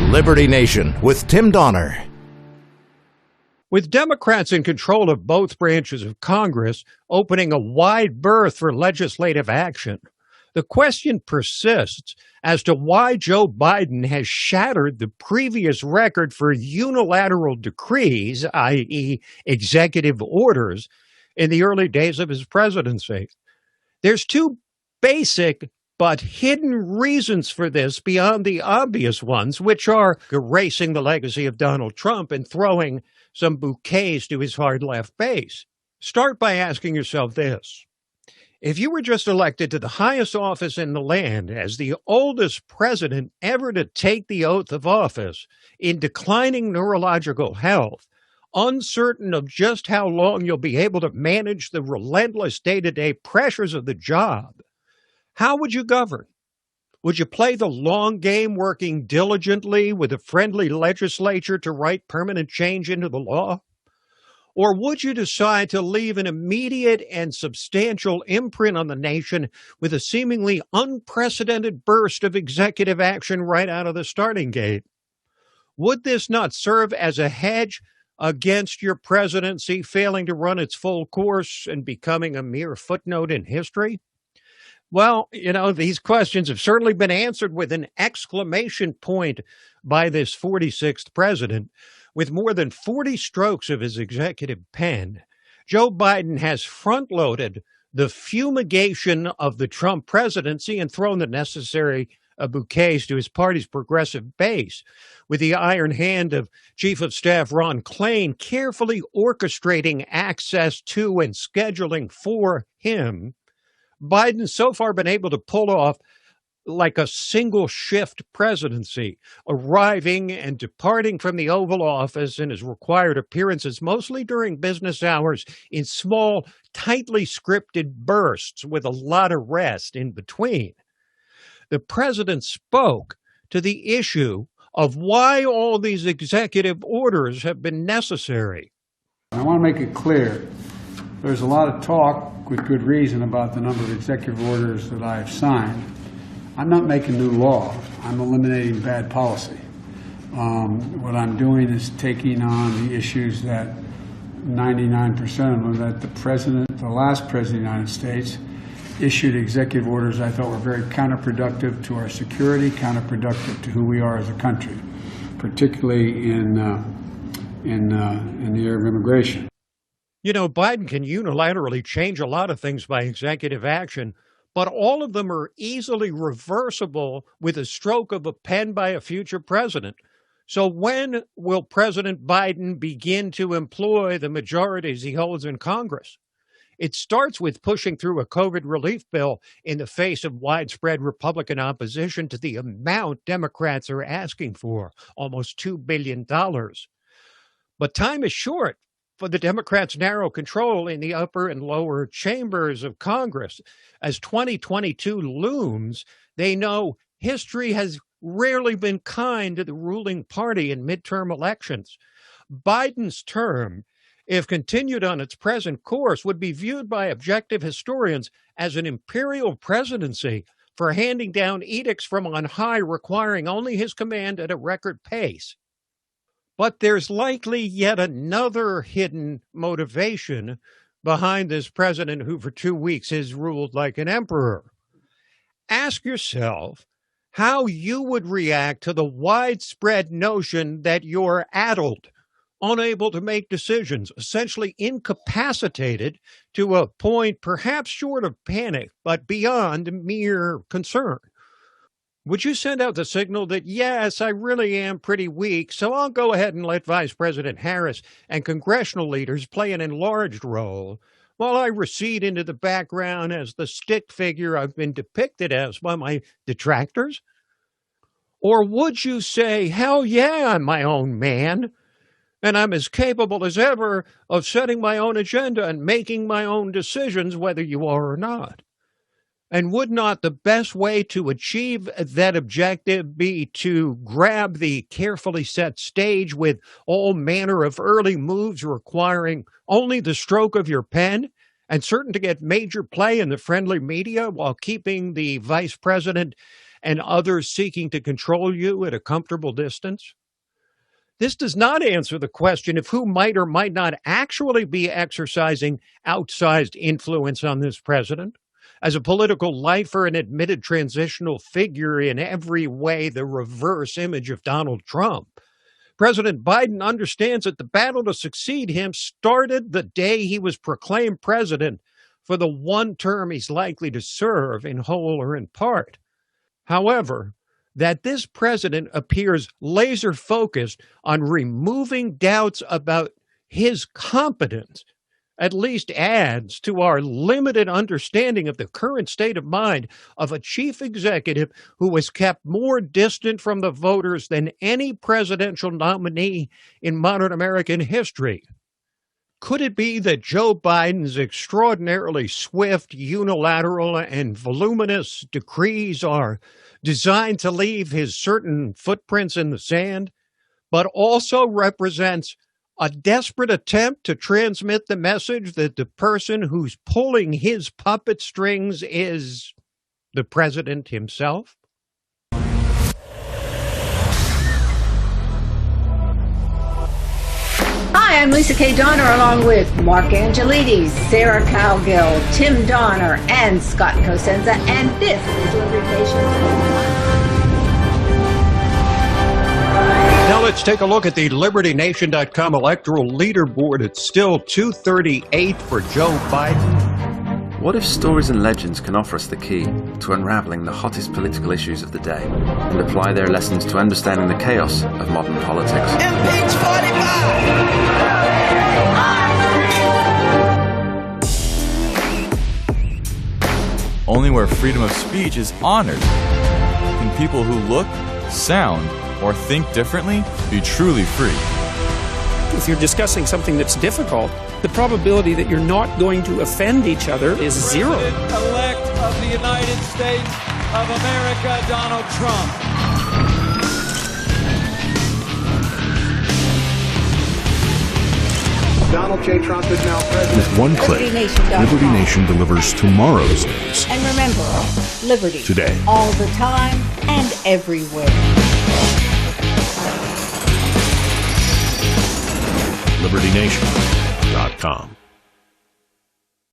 Liberty Nation with Tim Donner. With Democrats in control of both branches of Congress, opening a wide berth for legislative action, the question persists as to why Joe Biden has shattered the previous record for unilateral decrees, i.e., executive orders, in the early days of his presidency. There's two basic but hidden reasons for this beyond the obvious ones, which are erasing the legacy of Donald Trump and throwing some bouquets to his hard left base. Start by asking yourself this. If you were just elected to the highest office in the land as the oldest president ever to take the oath of office in declining neurological health, uncertain of just how long you'll be able to manage the relentless day-to-day pressures of the job, how would you govern? Would you play the long game working diligently with a friendly legislature to write permanent change into the law? Or would you decide to leave an immediate and substantial imprint on the nation with a seemingly unprecedented burst of executive action right out of the starting gate? Would this not serve as a hedge against your presidency failing to run its full course and becoming a mere footnote in history? Well, these questions have certainly been answered with an exclamation point by this 46th president. With more than 40 strokes of his executive pen, Joe Biden has front-loaded the fumigation of the Trump presidency and thrown the necessary bouquets to his party's progressive base, with the iron hand of Chief of Staff Ron Klain carefully orchestrating access to and scheduling for him. Biden's so far been able to pull off like a single shift presidency, arriving and departing from the Oval Office in his required appearances, mostly during business hours, in small, tightly scripted bursts with a lot of rest in between. The president spoke to the issue of why all these executive orders have been necessary. I want to make it clear, there's a lot of talk, with good reason, about the number of executive orders that I have signed. I'm not making new law. I'm eliminating bad policy. What I'm doing is taking on the issues that 99% of them, that the last president of the United States, issued executive orders I thought were very counterproductive to our security, counterproductive to who we are as a country, particularly in the area of immigration. Biden can unilaterally change a lot of things by executive action, but all of them are easily reversible with a stroke of a pen by a future president. So when will President Biden begin to employ the majorities he holds in Congress? It starts with pushing through a COVID relief bill in the face of widespread Republican opposition to the amount Democrats are asking for, almost $2 billion. But time is short for the Democrats' narrow control in the upper and lower chambers of Congress. As 2022 looms, they know history has rarely been kind to the ruling party in midterm elections. Biden's term, if continued on its present course, would be viewed by objective historians as an imperial presidency for handing down edicts from on high requiring only his command at a record pace. But there's likely yet another hidden motivation behind this president who for 2 weeks has ruled like an emperor. Ask yourself how you would react to the widespread notion that you're addled, unable to make decisions, essentially incapacitated to a point perhaps short of panic, but beyond mere concern. Would you send out the signal that, yes, I really am pretty weak, so I'll go ahead and let Vice President Harris and congressional leaders play an enlarged role while I recede into the background as the stick figure I've been depicted as by my detractors? Or would you say, hell yeah, I'm my own man, and I'm as capable as ever of setting my own agenda and making my own decisions, whether you are or not? And would not the best way to achieve that objective be to grab the carefully set stage with all manner of early moves requiring only the stroke of your pen and certain to get major play in the friendly media while keeping the vice president and others seeking to control you at a comfortable distance? This does not answer the question of who might or might not actually be exercising outsized influence on this president. As a political lifer and admitted transitional figure in every way, the reverse image of Donald Trump, President Biden understands that the battle to succeed him started the day he was proclaimed president for the one term he's likely to serve in whole or in part. However, that this president appears laser focused on removing doubts about his competence at least adds to our limited understanding of the current state of mind of a chief executive who was kept more distant from the voters than any presidential nominee in modern American history. Could it be that Joe Biden's extraordinarily swift, unilateral, and voluminous decrees are designed to leave his certain footprints in the sand, but also represents a desperate attempt to transmit the message that the person who's pulling his puppet strings is the president himself? Hi, I'm Lisa K. Donner, along with Mark Angelides, Sarah Cowgill, Tim Donner, and Scott Cosenza, and this is Liberty Nation. Now let's take a look at the LibertyNation.com electoral leaderboard. It's still 238 for Joe Biden. What if stories and legends can offer us the key to unraveling the hottest political issues of the day and apply their lessons to understanding the chaos of modern politics? Impeach 45! Only where freedom of speech is honored can people who look, sound, or think differently be truly free. If you're discussing something that's difficult, the probability that you're not going to offend each other is zero. President-elect of the United States of America, Donald Trump. Donald J. Trump is now president. With one click, Liberty Nation delivers tomorrow's news. And remember, liberty. Today. All the time and everywhere. LibertyNation.com